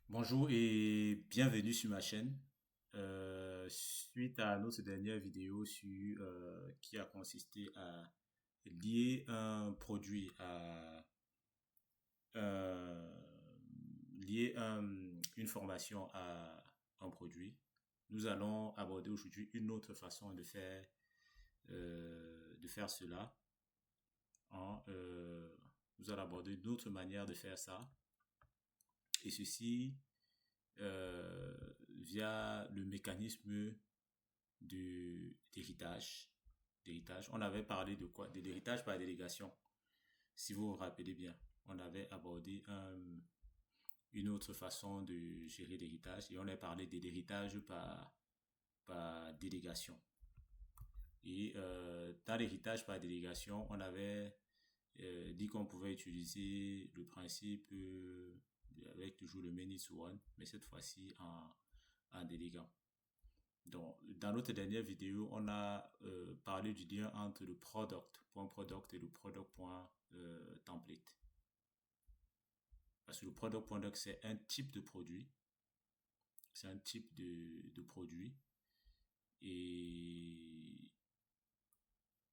Bonjour et bienvenue sur ma chaîne. Suite à notre dernière vidéo qui a consisté à lier un produit à euh, une formation à un produit, nous allons aborder aujourd'hui une autre façon de faire cela. Nous allons aborder une autre manière de faire ça, et ceci via le mécanisme d'héritage. D'héritage. On avait parlé de quoi? De l'héritage par délégation. Si vous vous rappelez bien, on avait abordé une autre façon de gérer l'héritage et on a parlé de l'héritage par délégation. Et dans l'héritage par délégation, on avait dit qu'on pouvait utiliser le principe avec toujours le many to one, mais cette fois-ci en déléguant. Donc, dans notre dernière vidéo, on a parlé du lien entre le product.product et le product.template. Parce que le product.doc, c'est un type de produit. C'est un type de produit. Et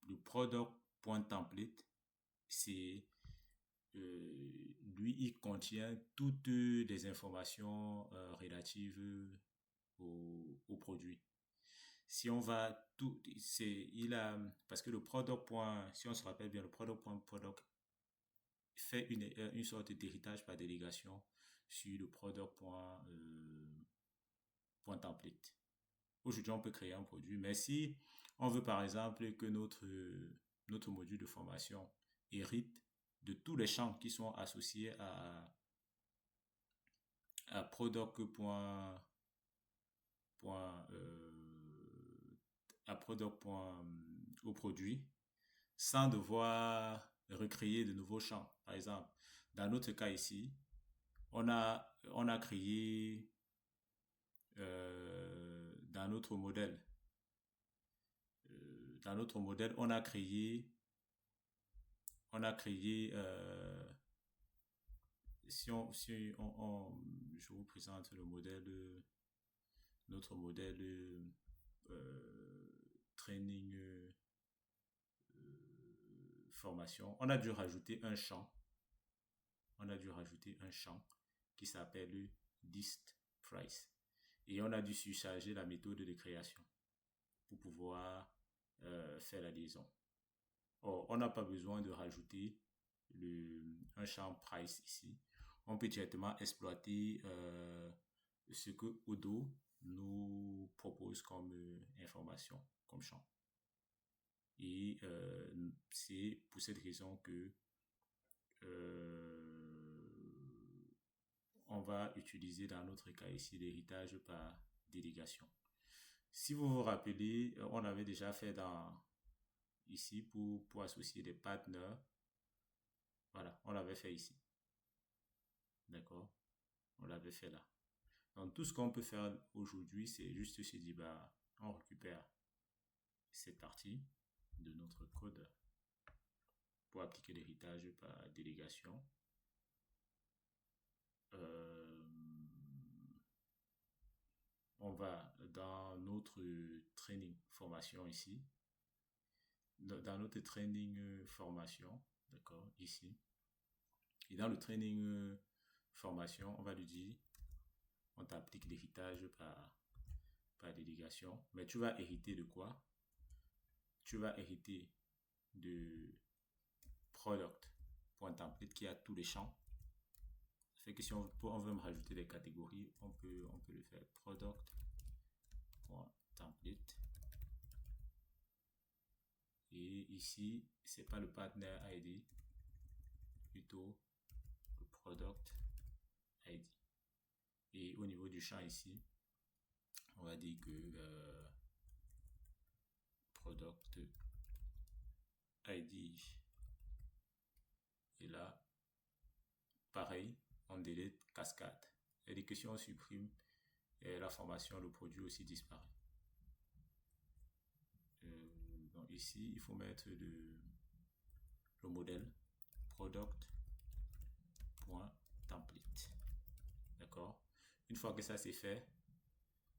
le product.template, c'est lui, il contient toutes les informations relatives au produit. Si on va tout, parce que si on se rappelle bien, le product.product fait une sorte d'héritage par délégation sur le product.template. Aujourd'hui, on peut créer un produit, mais si on veut par exemple que notre module de formation hérite de tous les champs qui sont associés à product. À product. Au produit, sans devoir recréer de nouveaux champs. Par exemple, dans notre cas ici, on a créé dans notre modèle, si je vous présente le modèle, notre modèle training formation, on a dû rajouter un champ. Qui s'appelle list price. Et on a dû surcharger la méthode de création pour pouvoir faire la liaison. Or, on n'a pas besoin de rajouter un champ price ici. On peut directement exploiter ce que Odoo nous propose comme information, comme champ. Et c'est pour cette raison que on va utiliser dans notre cas ici l'héritage par délégation. Si vous vous rappelez, on avait déjà fait ici pour associer des partenaires. Voilà, on l'avait fait ici. D'accord? On l'avait fait là. Donc tout ce qu'on peut faire aujourd'hui, c'est juste se dire, on récupère cette partie de notre code pour appliquer l'héritage par délégation. On va dans notre training formation ici. Dans notre training formation, d'accord, ici. Et dans le training formation, on va lui dire, on t'applique l'héritage par délégation. Mais tu vas hériter de quoi? Tu vas hériter de product.template qui a tous les champs. Ça fait que si on veut me rajouter des catégories, on peut le faire product.template. Et ici, c'est pas le partner ID, plutôt le product ID. Et au niveau du champ ici, on va dire que product ID est là. Pareil, on delete cascade. C'est-à-dire que si on supprime la formation, le produit aussi disparaît. Donc ici, il faut mettre le modèle product.template. D'accord? Une fois que ça c'est fait,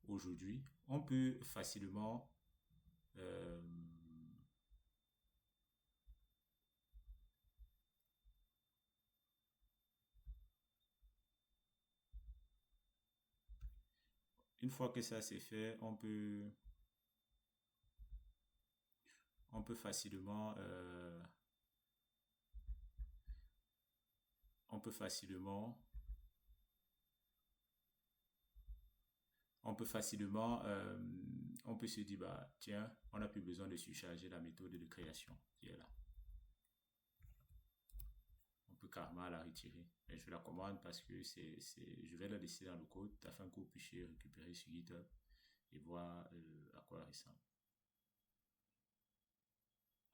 aujourd'hui, on peut facilement euh, une fois que ça c'est fait, on peut facilement on peut facilement on peut facilement on peut se dire bah tiens, on n'a plus besoin de surcharger la méthode de création qui est là. On peut carrément la retirer. Et je la commande parce que je vais la laisser dans le code afin que vous puissiez récupérer sur GitHub et voir à quoi elle ressemble.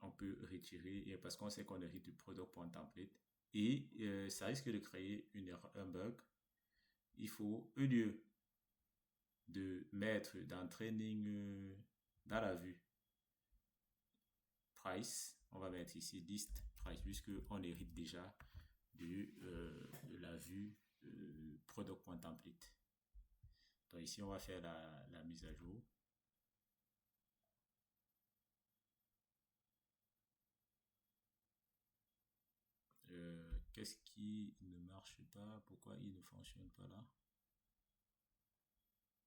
On peut retirer et parce qu'on sait qu'on hérite du product.template et ça risque de créer un bug. Il faut, au lieu de mettre dans training, dans la vue price, on va mettre ici list price puisque on hérite déjà de la vue product.template. Donc ici on va faire la mise à jour. Qu'est-ce qui ne marche pas? Pourquoi il ne fonctionne pas là?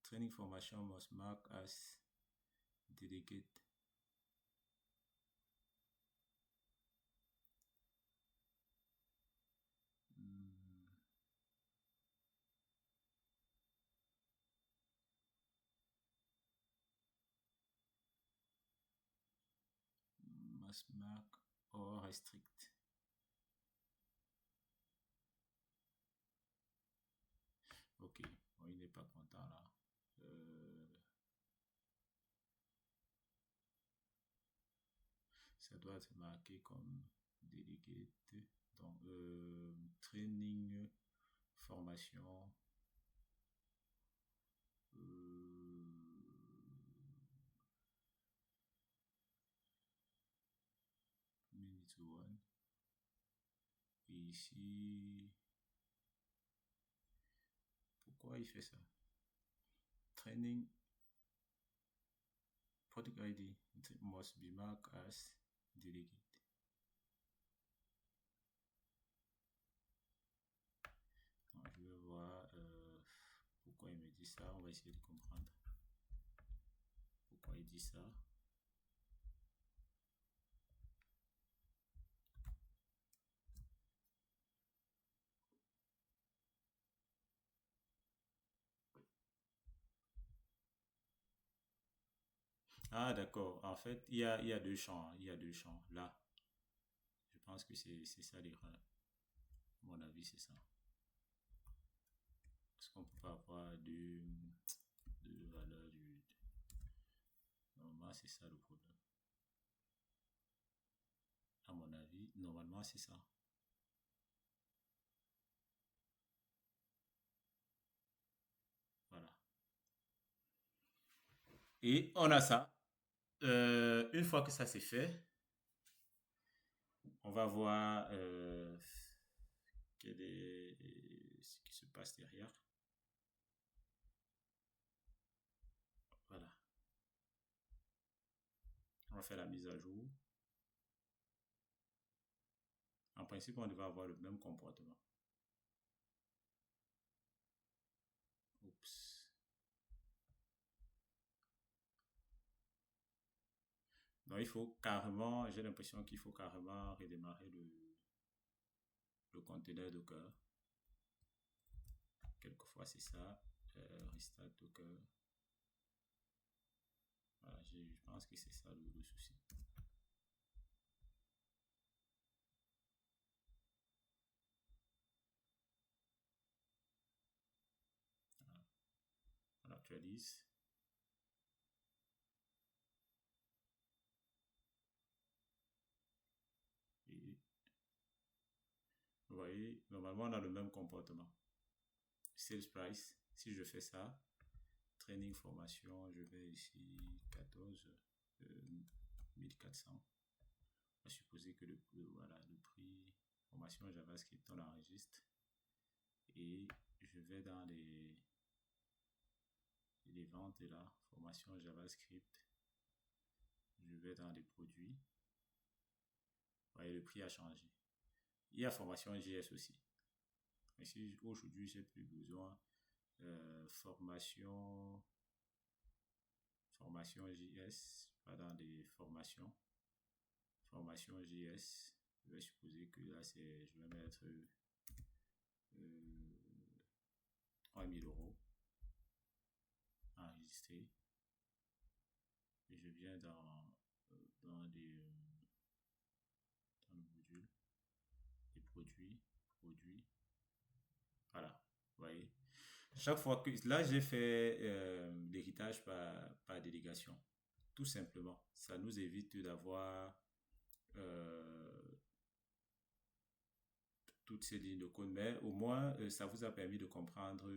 Training formation must mark as delegate. Must mark or restrict. Ok, bon, il n'est pas content là. Ça doit être marqué comme delegate. Donc, training, formation. Minute one. Et ici, pourquoi il fait ça? Training product ID must be marked as delegate. Donc, je vais voir pourquoi il me dit ça. On va essayer de comprendre pourquoi il dit ça. Ah, d'accord. En fait, il y a deux champs, hein. Il y a deux champs. Là, je pense que c'est ça l'erreur. À mon avis, c'est ça. Parce qu'on peut pas avoir deux valeurs du... Normalement, c'est ça le problème. À mon avis, normalement, c'est ça. Voilà. Et on a ça. Une fois que ça c'est fait, on va voir quel est ce qui se passe derrière. Voilà. On va faire la mise à jour. En principe, on devrait avoir le même comportement. Oups. Donc, il faut carrément, j'ai l'impression qu'il faut carrément redémarrer le conteneur Docker. Quelquefois, c'est ça. Restart Docker. Voilà, je pense que c'est ça le souci. Voilà. On actualise. Et vous voyez, normalement, on a le même comportement. Sales price, si je fais ça, training formation, je vais ici 14 1400. On va supposer que voilà, le prix formation JavaScript, on l'enregistre. Et je vais dans les les ventes là, formation JavaScript. Je vais dans les produits. Vous voyez, le prix a changé. Il y a formation JS aussi. Ici, aujourd'hui, j'ai plus besoin. Formation JS, pas dans les formations. Formation JS. Je vais supposer que là, je vais mettre 3000 € enregistré. Et je viens dans le module, les produits. Voilà, vous voyez. Chaque fois que là, j'ai fait l'héritage par délégation. Tout simplement, ça nous évite d'avoir toutes ces lignes de code, mais au moins, ça vous a permis de comprendre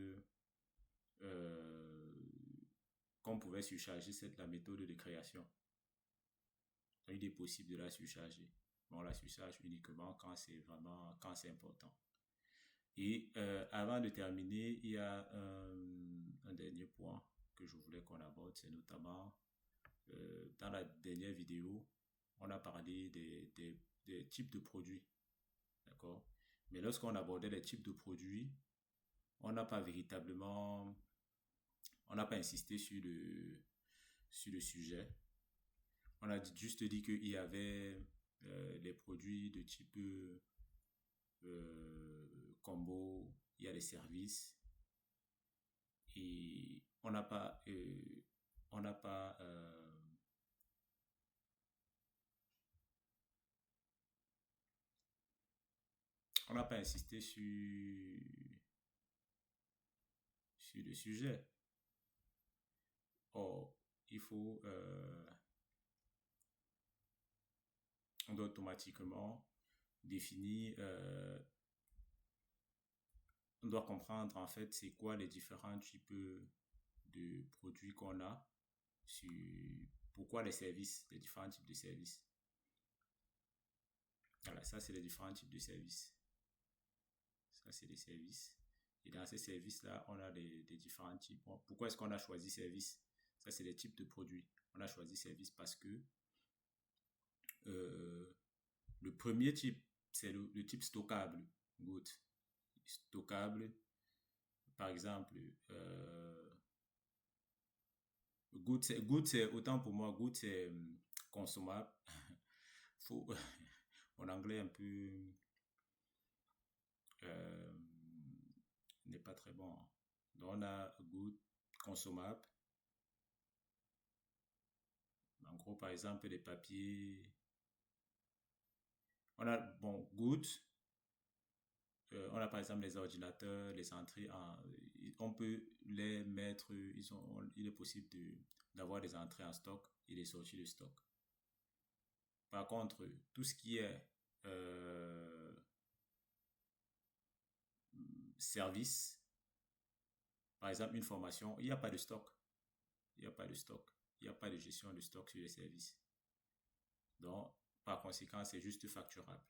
qu'on pouvait surcharger la méthode de création. Il est possible de la surcharger. On la surcharge uniquement quand c'est important. Et avant de terminer, il y a un dernier point que je voulais qu'on aborde, c'est notamment dans la dernière vidéo, on a parlé des types de produits, d'accord? Mais lorsqu'on abordait les types de produits, on n'a pas insisté sur le sujet. On a juste dit qu'il y avait les produits de type combo, il y a les services, et on n'a pas insisté sur le sujet. Or, on doit automatiquement définir, on doit comprendre en fait c'est quoi les différents types de produits qu'on a, pourquoi les différents types de services. Voilà, ça c'est les différents types de services. Ça c'est les services. Et dans ces services-là, on a des différents types. Bon, pourquoi est-ce qu'on a choisi service? Ça c'est les types de produits. On a choisi service parce que le premier type, c'est le type stockable. Good. Stockable. Par exemple, good, c'est autant pour moi, good, c'est consommable. Mon anglais un peu n'est pas très bon. Donc, on a good, consommable. En gros, par exemple, les papiers. On a, bon, good. On a par exemple les ordinateurs, les entrées. On peut les mettre, il est possible d'avoir des entrées en stock et des sorties de stock. Par contre, tout ce qui est service, par exemple une formation, il n'y a pas de stock. Il n'y a pas de stock. Il n'y a pas de gestion de stock sur les services. Donc, par conséquent, c'est juste facturable.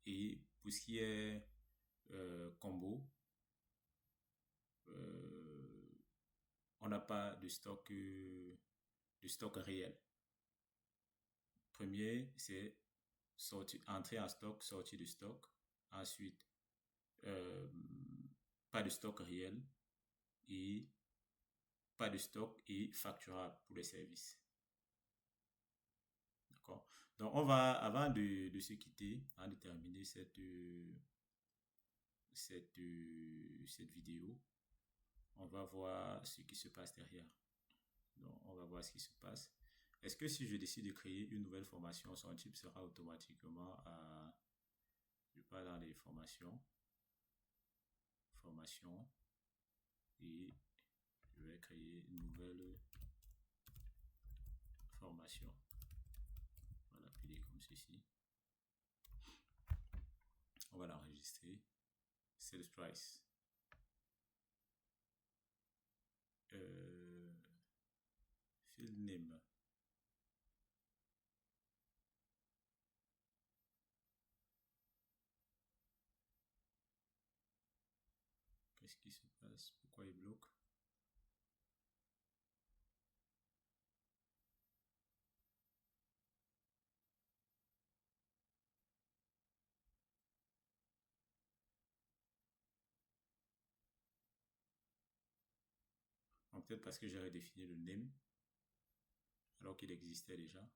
Et pour ce qui est combo, on n'a pas de stock réel. Premier, c'est entrée en stock, sortie de stock. Ensuite, pas de stock réel et pas de stock et facturable pour les services. D'accord. Donc, on va, avant de se quitter, avant de terminer cette vidéo, on va voir ce qui se passe derrière. Donc, on va voir ce qui se passe. Est-ce que si je décide de créer une nouvelle formation, son type sera automatiquement je pars dans les formations, et je vais créer une nouvelle formation. On va l'appeler comme ceci. On va l'enregistrer. Sales price. Field name. Qu'est-ce qui se passe? Pourquoi il bloque? peut-être parce que j'ai redéfini le name alors qu'il existait déjà.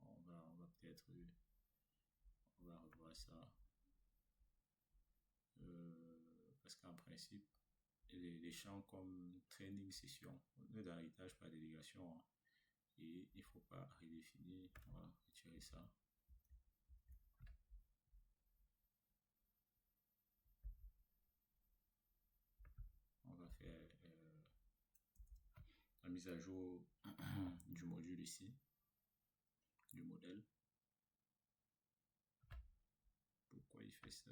On va peut-être, on va revoir ça. Parce qu'en principe, les champs comme training session, on est dans l'héritage par délégation, hein, et il ne faut pas redéfinir. On va retirer ça. On va faire la mise à jour du module ici, du modèle. Pourquoi il fait ça?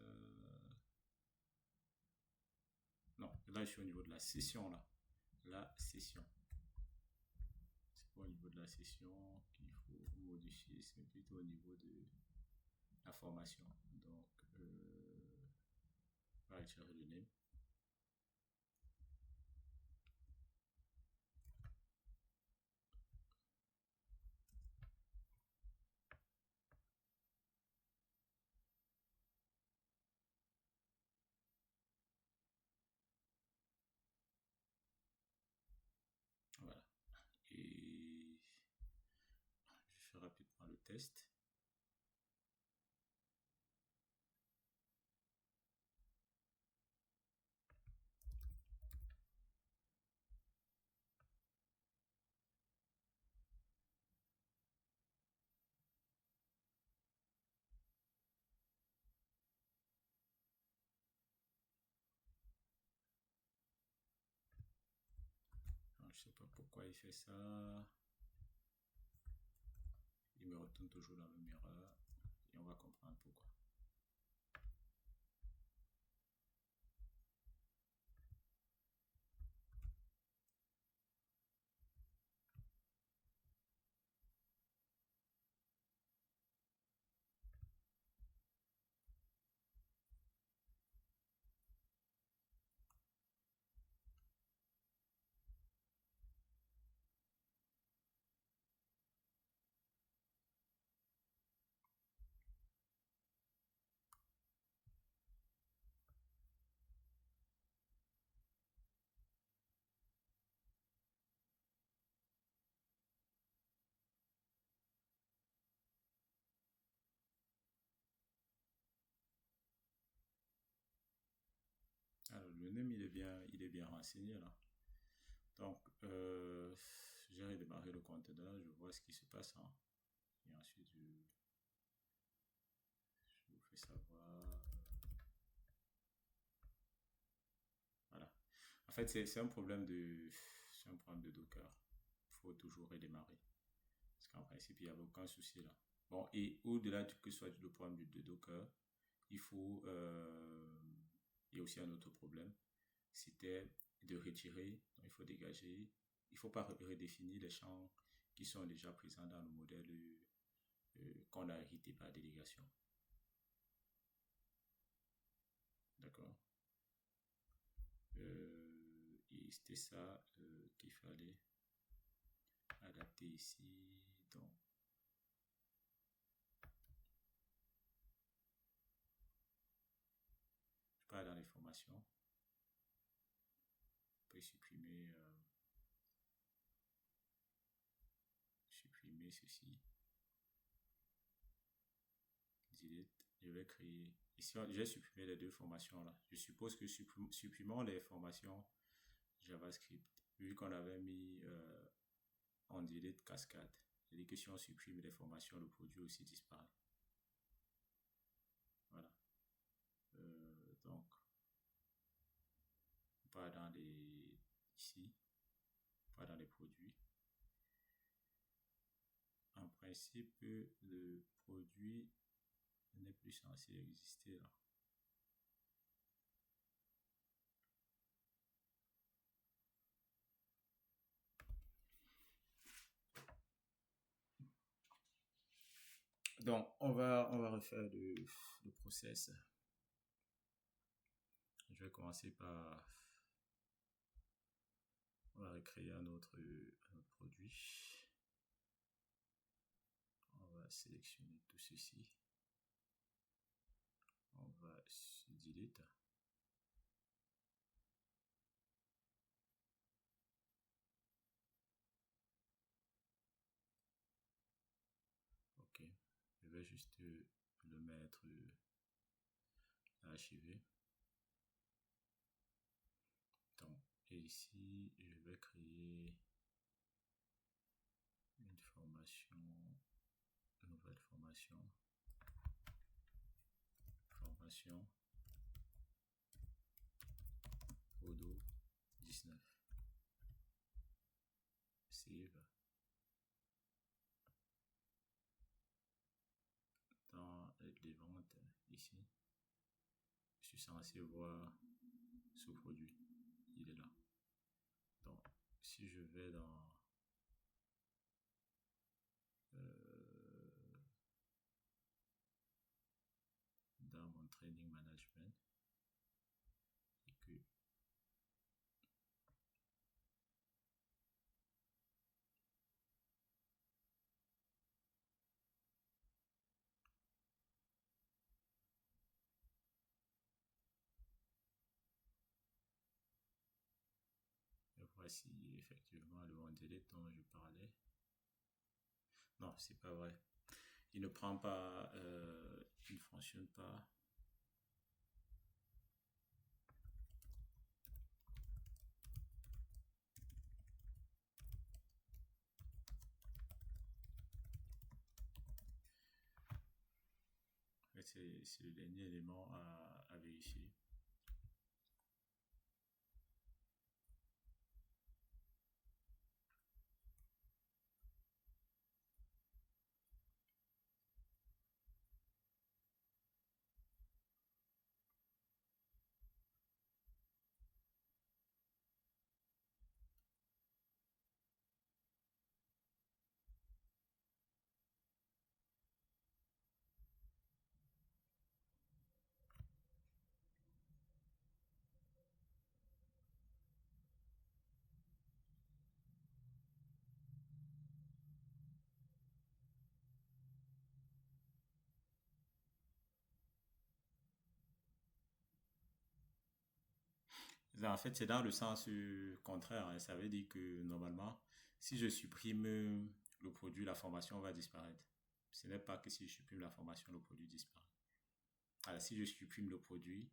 Non, là je suis au niveau de la session là. La session. C'est pas au niveau de la session qu'il faut modifier, c'est plutôt au niveau de la formation. Donc, on va retirer le name. Voilà. Et je fais rapidement le test. Alors, je sais pas pourquoi il fait ça. Il me retourne toujours la même erreur. Et on va comprendre pourquoi. Alors, le name, il est bien renseigné là. Donc, j'ai redémarré le conteneur, je vois ce qui se passe, hein. Et ensuite, je vous fais savoir. Voilà. En fait, c'est un problème c'est un problème de Docker. Il faut toujours redémarrer. Parce qu'en principe, il n'y avait aucun souci là. Bon, et au-delà que ce soit le problème de Docker, il faut, il y a aussi un autre problème. C'était de retirer, donc il faut dégager. Il ne faut pas redéfinir les champs qui sont déjà présents dans le modèle qu'on a hérité par délégation. D'accord. Et c'était ça qu'il fallait adapter ici. Donc, je pars dans les formations. On peut supprimer, supprimer ceci. Delete. Je vais créer. Ici, j'ai supprimé les deux formations là. Je suppose que supprimons les formations JavaScript. Vu qu'on avait mis en delete cascade. C'est-à-dire que si on supprime les formations, le produit aussi disparaît. Voilà. Donc, on part dans les. Ici. On part dans les produits. En principe, le produit n'est plus censé exister là. Donc, on va refaire le process. Je vais commencer par... On va recréer un autre produit. On va sélectionner tout ceci. On va delete. juste le mettre archivé. Donc, et ici, je vais créer une formation, une nouvelle formation, Odo 19. Save. Dans les ventes, ici, je suis censé voir ce produit. Il est là. Donc, si je vais dans mon training management et que voici effectivement le on-delete dont je parlais. Non, c'est pas vrai. Il ne prend pas, il ne fonctionne pas. C'est le dernier élément à vérifier. En fait, c'est dans le sens contraire, hein. Ça veut dire que normalement, si je supprime le produit, la formation va disparaître. Ce n'est pas que si je supprime la formation, le produit disparaît. Alors, si je supprime le produit,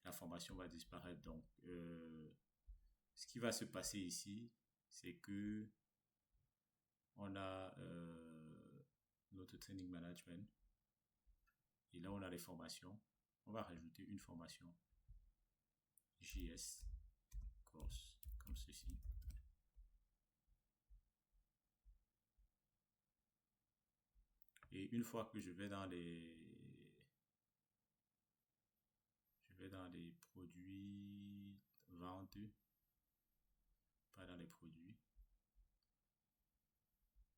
la formation va disparaître. Donc, ce qui va se passer ici, c'est que on a notre training management et là, on a les formations. On va rajouter une formation JS course comme ceci. Et une fois que je vais dans les produits ventes, pas dans les produits.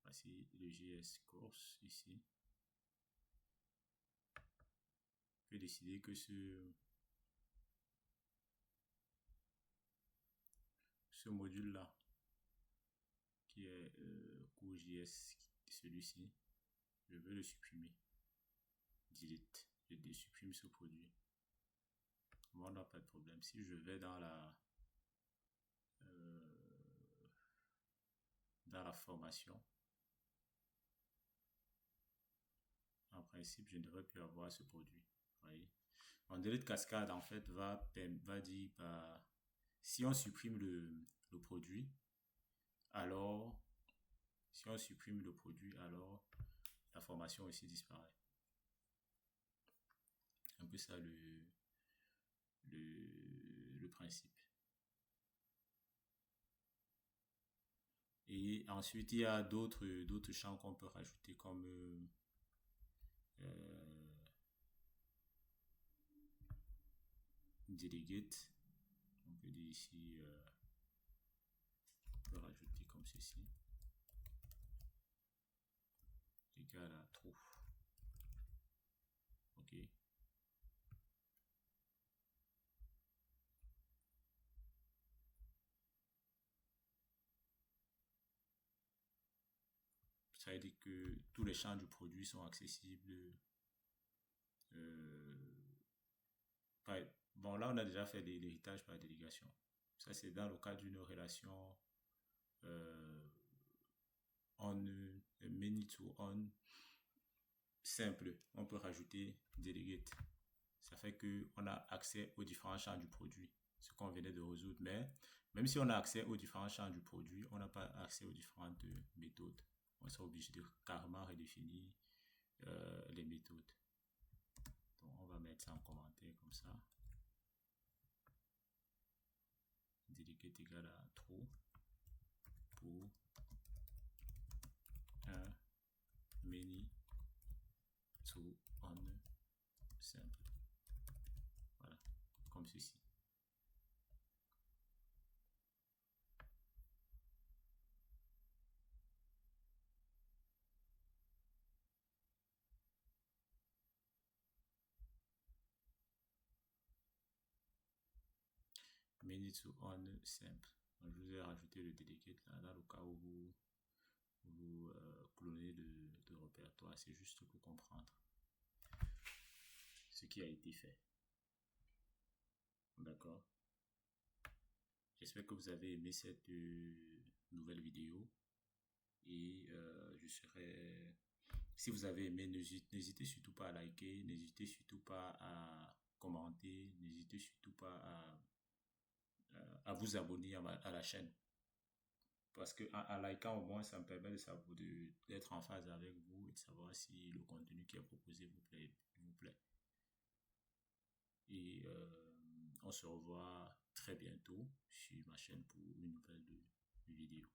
Voici le JS course ici. Je vais décider que ce module-là, qui est cours JS, celui-ci, je veux le supprimer. Delete. Je désupprime ce produit. Bon, n'a pas de problème. Si je vais dans la formation, en principe, je ne devrais plus avoir ce produit. Voyez. En delete cascade, en fait, va dire, si on supprime le produit, alors, alors la formation aussi disparaît. Un peu ça le principe. Et ensuite, il y a d'autres champs qu'on peut rajouter comme delegate. On peut dire ici, on peut rajouter comme ceci. Égal à true. OK. Ça veut dire que tous les champs du produit sont accessibles. Bon, là, on a déjà fait l'héritage par délégation. Ça, c'est dans le cadre d'une relation on, many to on. simple, on peut rajouter delegate. Ça fait qu'on a accès aux différents champs du produit, ce qu'on venait de résoudre. Mais même si on a accès aux différents champs du produit, on n'a pas accès aux différentes méthodes. On sera obligé de carrément redéfinir les méthodes. Donc on va mettre ça en commentaire comme ça. Delegate égale à true pour un many to on simple. Voilà, comme ceci. Many to on simple. Donc, je vous ai rajouté le delegate là, dans le cas où vous clonez de répertoire. C'est juste pour comprendre ce qui a été fait. D'accord. J'espère que vous avez aimé cette nouvelle vidéo. Et je serai... Si vous avez aimé, n'hésitez surtout pas à liker, n'hésitez surtout pas à commenter, n'hésitez surtout pas à vous abonner à la chaîne. Parce que en likant au moins, ça me permet de savoir d'être en phase avec vous et de savoir si le contenu qui est proposé vous plaît. Et on se revoit très bientôt sur ma chaîne pour une nouvelle vidéo.